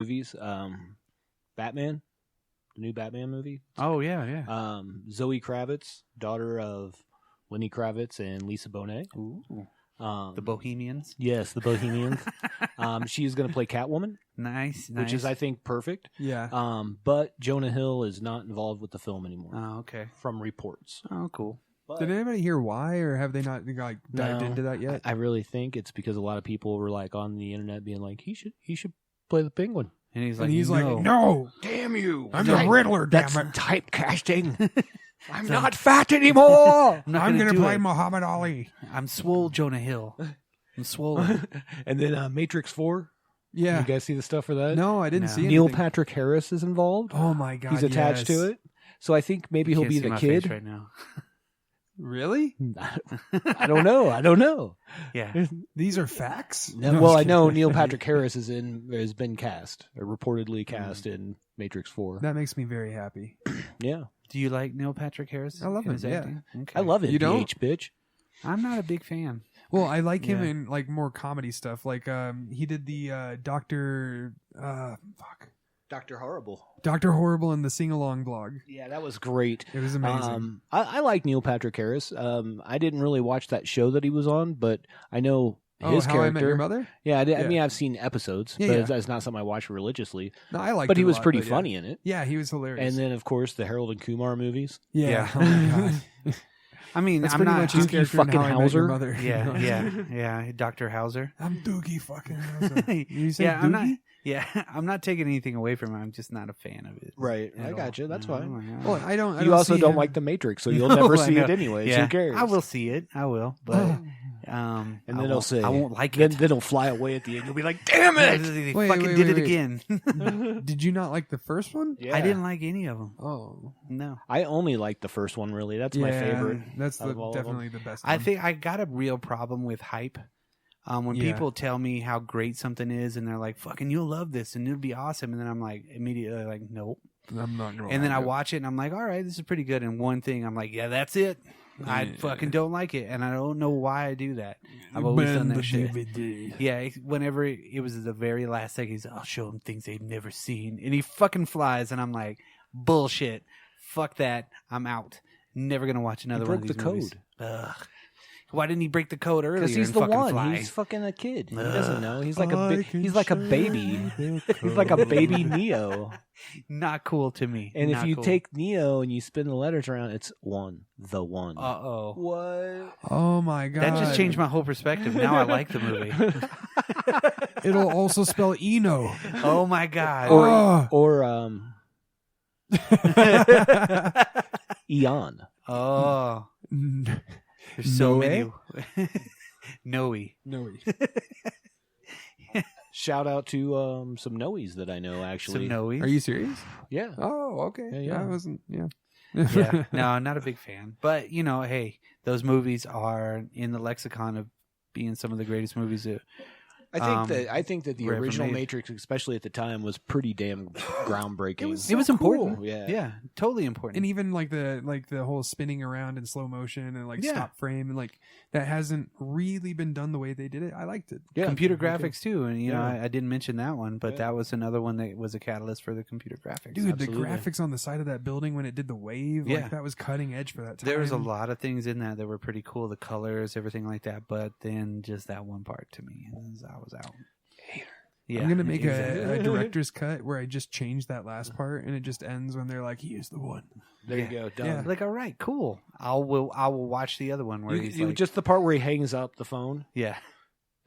movies. Batman, the new Batman movie. Oh yeah. Zoe Kravitz, daughter of Lenny Kravitz and Lisa Bonet. Ooh. The Bohemians. Yes, the Bohemians. She is going to play Catwoman. Nice. Which is, I think, perfect. Yeah. But Jonah Hill is not involved with the film anymore. Oh, okay. From reports. Oh, cool. But, did anybody hear why, or have they not dived into that yet? I really think it's because a lot of people were like on the internet being like, he should play the Penguin. And he's like, no, damn you! I'm the Riddler. That's Damn it! typecasting. I'm not fat anymore. I'm going to play Muhammad Ali. I'm swole, Jonah Hill. I'm swollen. And then Matrix 4. Yeah. You guys see the stuff for that? No, I didn't see anything. Neil Patrick Harris is involved. Oh my God, he's attached to it. So I think maybe he'll be the kid right now. Really? I don't know. Yeah. These are facts? No, well, I know Neil Patrick Harris has been cast, or reportedly cast in Matrix 4. That makes me very happy. Yeah. Do you like Neil Patrick Harris? I love him, yeah. Okay. I love it. You don't? bitch. I'm not a big fan. Well, I like him in like more comedy stuff. Like he did the Doctor Horrible in the Sing Along blog. Yeah, that was great. It was amazing. I like Neil Patrick Harris. I didn't really watch that show that he was on, but I know his How character. I Met Your Mother? Yeah, I mean, I've seen episodes, Yeah, but yeah. it's not something I watch religiously. No, I liked But it he a was lot, pretty but funny in it. Yeah, he was hilarious. And then, of course, the Harold and Kumar movies. Yeah. Oh my God. I mean, That's I'm pretty not much his Doogie character fucking in How I Met Your Hauser. Mother. Yeah, Dr. Hauser. I'm Doogie fucking Hauser. You say Doogie? I'm not taking anything away from it. I'm just not a fan of it. Right. I got you. That's fine. Well, I don't. You also see don't him. like The Matrix, so you'll No, never I see know. it anyway. Yeah, Who cares? I will see it. I will, but And then I they'll won't- say, I won't like then, it. Then he'll fly away at the end. You'll be like, damn it! They Wait, fucking wait, did wait, it wait. again. Did you not like the first one? Yeah. I didn't like any of them. Oh, No. I only like the first one, really. That's my favorite. That's out of all of them. definitely the best. I one. think I got a real problem with hype. When Yeah. people tell me how great something is and they're like, fucking, you'll love this and it'll be awesome. And then I'm like, immediately like, nope. I'm not gonna. And then I like it. watch it and I'm like, all right, this is pretty good. And one thing I'm like, yeah, that's it. I fucking don't like it. And I don't know why I do that. I've always done that shit. DVD. Yeah, whenever it was the very last second, he's I'll show them things they've never seen. And he fucking flies. And I'm like, bullshit. Fuck that. I'm out. Never going to watch another one of broke these the movies. code. Ugh. Why didn't he break the code earlier? Because he's and the fucking one. Fly? He's fucking a kid. He doesn't know. He's like He's a baby. He's like a baby Neo. Not cool to me. And Not if you cool. take Neo and you spin the letters around, it's the one. Uh-oh. What? Oh my God! That just changed my whole perspective. Now I like the movie. It'll also spell Eno. Oh my God. Or Eon. Oh. There's so Noe? many. Noe. No. Shout out to some Noes that I know, actually. Some Noes. Are you serious? Yeah. Oh, okay. Yeah. I wasn't. Yeah. Yeah. No, not a big fan. But, you know, hey, those movies are in the lexicon of being some of the greatest movies that I think that the were ever original made. Matrix, especially at the time, was pretty damn groundbreaking. was it was so important. cool. Yeah. Yeah, totally important. And even like the whole spinning around in slow motion and like Yeah. stop frame and like that hasn't really been done the way they did it. I liked it. Yeah. computer graphics too, and you know Yeah. I didn't mention that one, but Yeah. that was another one that was a catalyst for the computer graphics. Dude, Absolutely. the graphics on the side of that building when it did the wave, Yeah. like that was cutting edge for that time. There was a lot of things in that that were pretty cool, the colors, everything like that. But then just that one part to me, I was out. Yeah, I'm gonna make exactly. a director's cut where I just change that last part and it just ends when they're like, "He is the one." There you go. Done. Yeah. Like, all right, cool. I will watch the other one where he's like, Just the part where he hangs up the phone, yeah,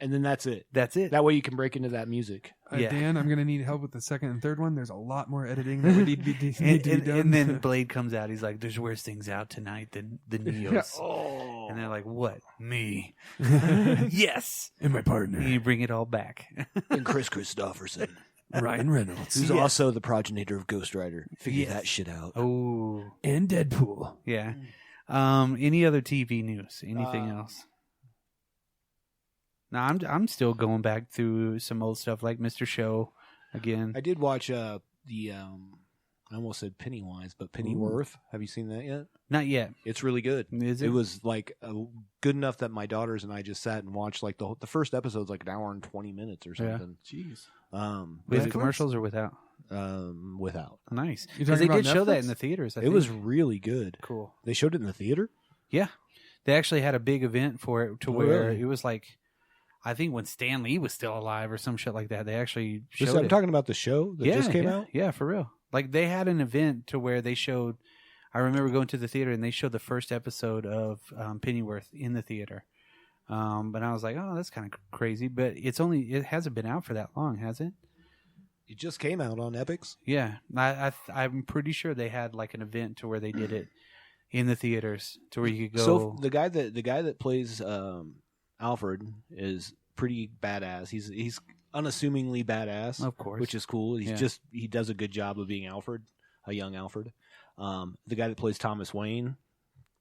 and then that's it. that's it. That way you can break into that music. Yeah. Dan, I'm gonna need help with the second and third one. There's a lot more editing that would need to be done. and then Blade comes out. He's like, "There's worse things out tonight than the Neos." Oh. And they're like, "What? Me? Yes." and my And partner you bring it all back. And Chris Christopherson, Ryan Reynolds who's Yeah. also the progenitor of Ghost Rider. Figure Yes. that shit out. Oh, and Deadpool. yeah. Any other TV news? Anything else? No, I'm still going back through some old stuff like Mr. Show again. I did watch I almost said Pennywise, but Pennyworth. Have you seen that yet? Not yet. It's really good. Is it? It was like good enough that my daughters and I just sat and watched like the first episode's like an hour and 20 minutes or Yeah. something. Jeez. With commercials or without? Without. Nice. You Because talking they did about show that Netflix? in the theaters. I It think. was really good. cool. They showed it in the theater? Yeah. They actually had a big event for it to Oh, where really? it was like, I think when Stan Lee was still alive or some shit like that, they actually Just, showed I'm it. talking about the show that just came out? Yeah, for real. Like they had an event to where they showed, I remember going to the theater and they showed the first episode of Pennyworth in the theater. But I was like, oh, that's kind of crazy. But it hasn't been out for that long, has it? It just came out on Epix. Yeah. I'm pretty sure they had like an event to where they did it in the theaters to where you could go. So the guy that plays Alfred is pretty badass. He's unassumingly badass, Of course. which is cool. He does a good job of being Alfred, a young Alfred. The guy that plays Thomas Wayne,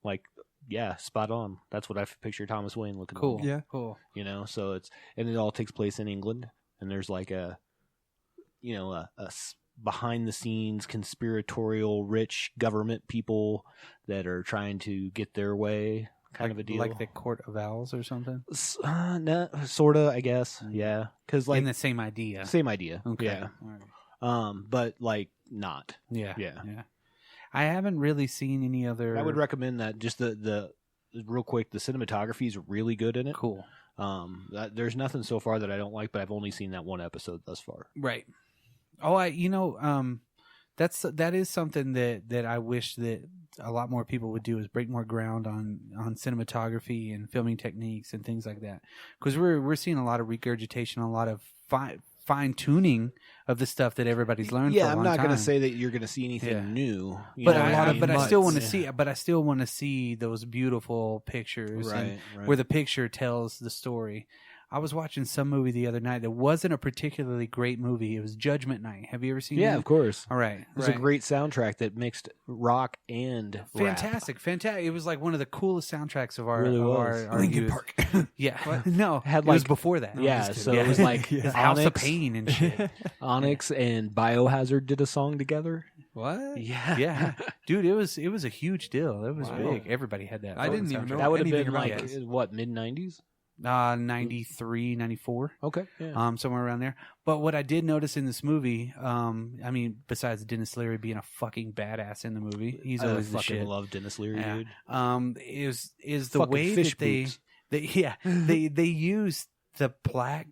like, yeah, spot on. That's what I picture Thomas Wayne looking Cool. like. Yeah. Cool. You know, so it all takes place in England, and there's like a behind the scenes conspiratorial rich government people that are trying to get their way, kind of a deal. Like the Court of Owls or something? No, sorta, I guess. Yeah, because like in the same idea. same idea. Okay. Yeah, All right. but like not. Yeah. Yeah. I haven't really seen any other. I would recommend that. Just the real quick, the cinematography is really good in it. Cool. There's nothing so far that I don't like, but I've only seen that one episode thus far. Right. Oh, that is something that I wish that a lot more people would do, is break more ground on cinematography and filming techniques and things like that. Because we're seeing a lot of regurgitation, a lot of fine tuning of the stuff that everybody's learned. Yeah, for a I'm long not going to time. say that you're going to see anything Yeah. new. But of I still want to Yeah. see. But I still want to see those beautiful pictures, and Right. where the picture tells the story. I was watching some movie the other night that wasn't a particularly great movie. It was Judgment Night. Have you ever seen Yeah, that? of course. All right. It was a great soundtrack that mixed rock and rap. Fantastic. It was like one of the coolest soundtracks of our, Really of was. our Linkin youth. Park. Yeah. No, Had it was like- before that. No, I'm Yeah, just so kidding. it was like His House of Onyx, Pain and shit. Onyx and Biohazard did a song together. What? Yeah. Yeah. Dude, it was a huge deal. It was Wow. big. Everybody had that. I fucking didn't even know soundtrack. That would have anything been about like, this. what, mid-90s? 93, 94. Okay. Yeah. Somewhere around there. But what I did notice in this movie, besides Dennis Leary being a fucking badass in the movie, he's I always the fucking shit. love Dennis Leary, Yeah. dude. Is the Fucking way fish that they boots. they use the black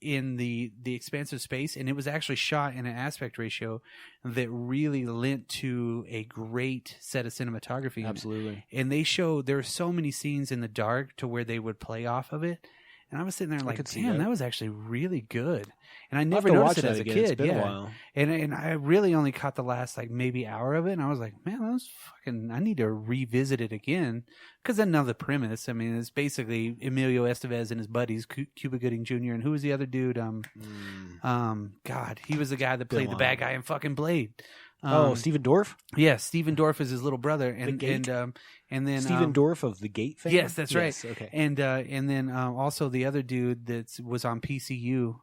in the expansive space, and it was actually shot in an aspect ratio that really lent to a great set of cinematography in it. Absolutely. And they showed there were so many scenes in the dark to where they would play off of it. And I was sitting there like, could see damn, that. that was actually really good. And I I'll never have to noticed watch it that as a again. kid. It's been yeah. a while. And I really only caught the last like maybe hour of it, and I was like, man, that was fucking. I need to revisit it again, because then now the premise. I mean, it's basically Emilio Estevez and his buddies, Cuba Gooding Jr. and who was the other dude? God, he was the guy that played the bad guy in fucking Blade. Stephen Dorff? Yeah, Stephen Dorff is his little brother, and Gate? and then Stephen Dorff of the Gate fame? Yes, that's right. Okay. And then also the other dude that was on PCU.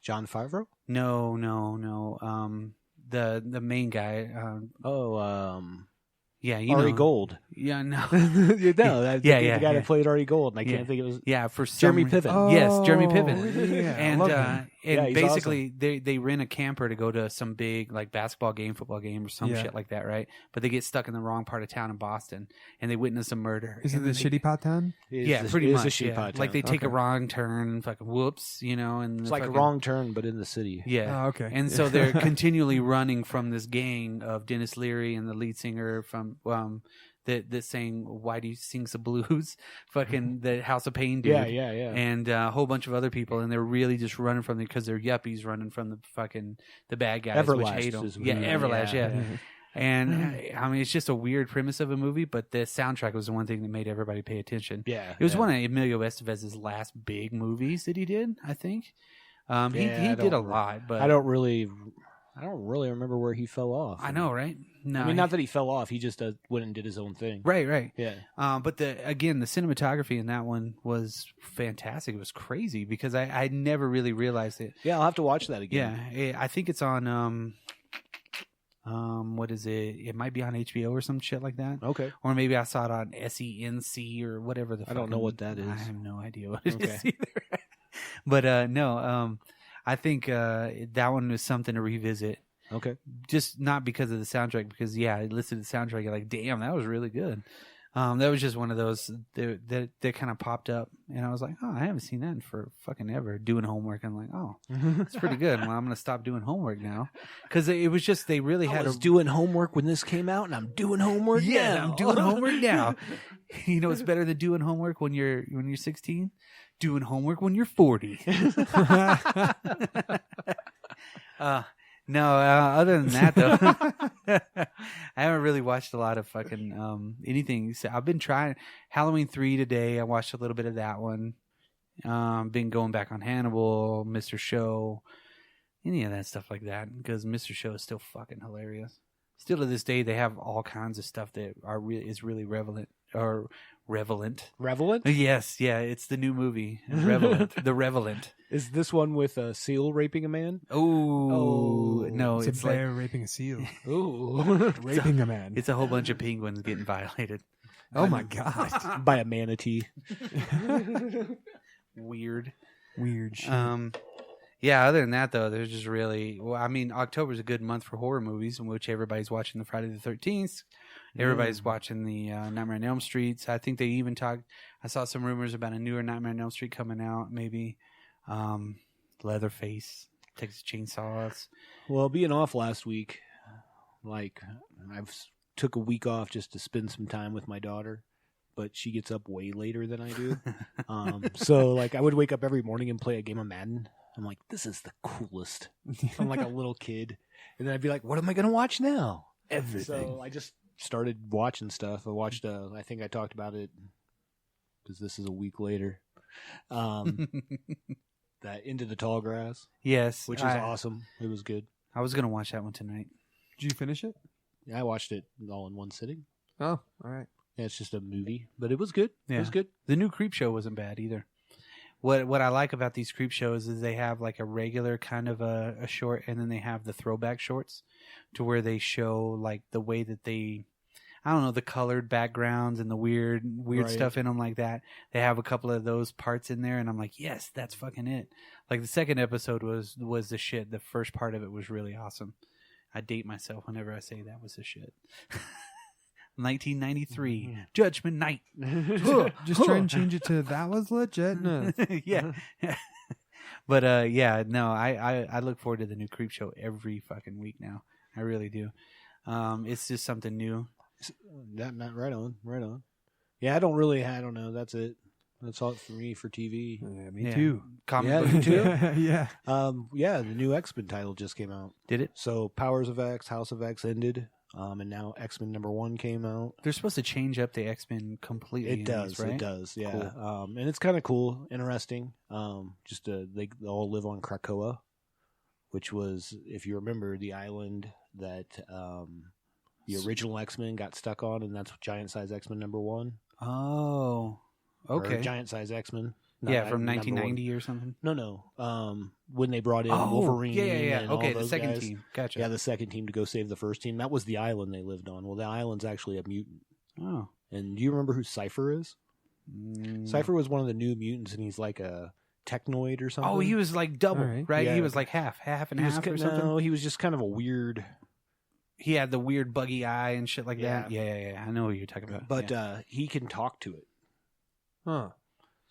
John Favreau? No. The main guy. Yeah, you Ari know. Gold. Yeah, no. The guy yeah. that played Ari Gold, and I Yeah. can't think of his... Yeah, for Jeremy some reason. Piven. Yes, Jeremy Piven. Yeah, I And love him. Yeah, he's basically they rent a camper to go to some big like basketball game, football game, or some Yeah. shit like that, right? But they get stuck in the wrong part of town in Boston, and they witness a murder. Is it And the they- shitty pot town? Yeah, pretty it much. is a shitty Yeah. pot Like they town. take a Okay. wrong turn, fucking whoops, and It's the like a fucking- wrong turn, but in the city. Yeah. Oh, okay. And so they're continually running from this gang of Dennis Leary and the lead singer from that sang Whitey Sings the Blues, fucking the House of Pain dude. Yeah. And a whole bunch of other people, and they're really just running from them because they're yuppies running from the bad guys, which Everlast hate them. is Yeah, weird. Everlast, yeah. Yeah. And I mean, it's just a weird premise of a movie, but the soundtrack was the one thing that made everybody pay attention. Yeah. It was one of Emilio Estevez's last big movies that he did, I think. He I did a don't- lot, but I don't really remember where he fell off. I know, right? No, I mean, not that he fell off. He just went and did his own thing. right. Yeah. But the cinematography in that one was fantastic. It was crazy because I never really realized it. Yeah, I'll have to watch that again. Yeah, I think it's on what is it? It might be on HBO or some shit like that. Okay. Or maybe I saw it on SENC or whatever the. I don't know what that is. I have no idea what it is Okay. either. But no, I think that one was something to revisit. Okay. Just not because of the soundtrack, because I listened to the soundtrack, you're like, damn, that was really good. That was just one of those that kind of popped up, and I was like, oh, I haven't seen that for fucking ever. Doing homework, I'm like, oh, it's pretty good. Well, I'm gonna stop doing homework now, because it was just they really had. I was doing homework when this came out, and I'm doing homework. Yeah, I'm doing homework now. You know, it's better than doing homework when you're 16. Doing homework when you're 40. No, other than that, though, I haven't really watched a lot of fucking anything. So I've been trying Halloween 3 today. I watched a little bit of that one. Been going back on Hannibal, Mr. Show, any of that stuff like that, because Mr. Show is still fucking hilarious. Still to this day, they have all kinds of stuff that is really relevant. Revelant? Yes, yeah, it's the new movie, Revelant. The Revelant. Is this one with a seal raping a man? Oh, no, It's a bear raping a seal. Ooh. Raping a man. It's a whole bunch of penguins getting violated. Oh my god. By a manatee. Weird shit. Yeah, other than that, though, there's just really... Well, I mean, October's a good month for horror movies, in which everybody's watching the Friday the 13th. Everybody's watching the Nightmare on Elm Street. I think they even talked... I saw some rumors about a newer Nightmare on Elm Street coming out, maybe. Leatherface, Texas Chainsaws. Well, being off last week, like, I've took a week off just to spend some time with my daughter. But she gets up way later than I do. So, like, I would wake up every morning and play a game of Madden. I'm like, this is the coolest. I'm like a little kid. And then I'd be like, what am I going to watch now? Everything. So I just started watching stuff. I watched, I think I talked about it because this is a week later. That Into the Tall Grass. Yes. Which is awesome. It was good. I was going to watch that one tonight. Did you finish it? Yeah, I watched it all in one sitting. Oh, all right. Yeah, it's just a movie, but it was good. Yeah. It was good. The new Creep Show wasn't bad either. What I like about these Creep Shows is they have like a regular kind of a short, and then they have the throwback shorts to where they show like the way that they, I don't know, the colored backgrounds and the weird right. stuff in them like that. They have a couple of those parts in there, and I'm like, yes, that's fucking it. Like the second episode was the shit. The first part of it was really awesome. I date myself whenever I say that was the shit. 1993, Judgment Night. Just try and change it to that was legit. No. Yeah. But yeah, no, I look forward to the new Creep Show every fucking week now. I really do. It's just something new. That right on. Yeah, I don't know. That's it. That's all for me for TV. Yeah, me too. Comic book too. Yeah. Yeah, the new X-Men title just came out. Did it? So Powers of X, House of X ended. And now X-Men #1 came out. They're supposed to change up the X-Men completely. It does, right? It does, yeah. Cool. And it's kind of cool, interesting. Just they all live on Krakoa, which was, if you remember, the island that the original X-Men got stuck on, and that's Giant Size X-Men #1. Oh, okay. Or Giant Size X-Men. Yeah, from 1990 or something. No. When they brought in Wolverine. Yeah. And okay, all the those second guys. team. Gotcha. Yeah, the second team to go save the first team. That was the island they lived on. Well, the island's actually a mutant. Oh. And do you remember who Cypher is? Cypher was one of the new mutants, and he's like a technoid or something. Oh, he was like double, right? Yeah. He was like half and half or something. No, he was just kind of a weird. He had the weird buggy eye and shit like Yeah. that. Yeah. I know what you're talking about. But he can talk to it. Huh.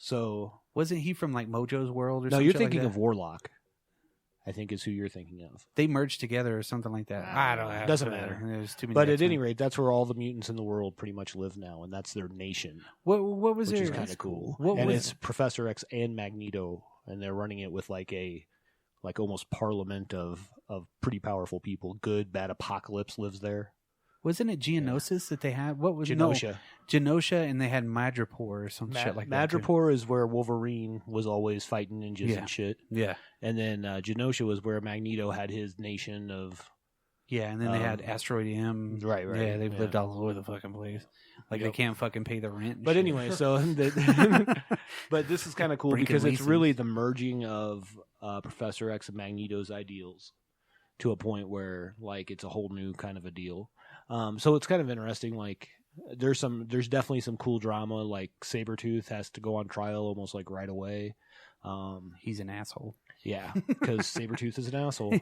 So wasn't he from like Mojo's World or something? No, you're like thinking that? of Warlock. I think is who you're thinking of. They merged together or something like that. I don't know. Doesn't matter. There's too many. But at X-Men. any rate, that's where all the mutants in the world pretty much live now, and that's their nation. What was which there? is kind of cool. What and was it's Professor X and Magneto, and they're running it with like almost parliament of pretty powerful people. Good, bad, Apocalypse lives there. Wasn't it Geonosis that they had? What was Genosha? No, Genosha, and they had Madripoor or some shit like that. Madripoor is where Wolverine was always fighting ninjas and shit. Yeah. And then Genosha was where Magneto had his nation of. Yeah, and then they had Asteroid M. Right. Yeah, they've lived all over the fucking place. Like they can't fucking pay the rent. But shit. anyway, so but this is kind of cool Breaking because it's leases. really the merging of Professor X and Magneto's ideals to a point where like it's a whole new kind of a deal. So it's kind of interesting. Like there's definitely some cool drama. Like Sabretooth has to go on trial almost like right away. He's an asshole. Yeah, because Sabretooth is an asshole.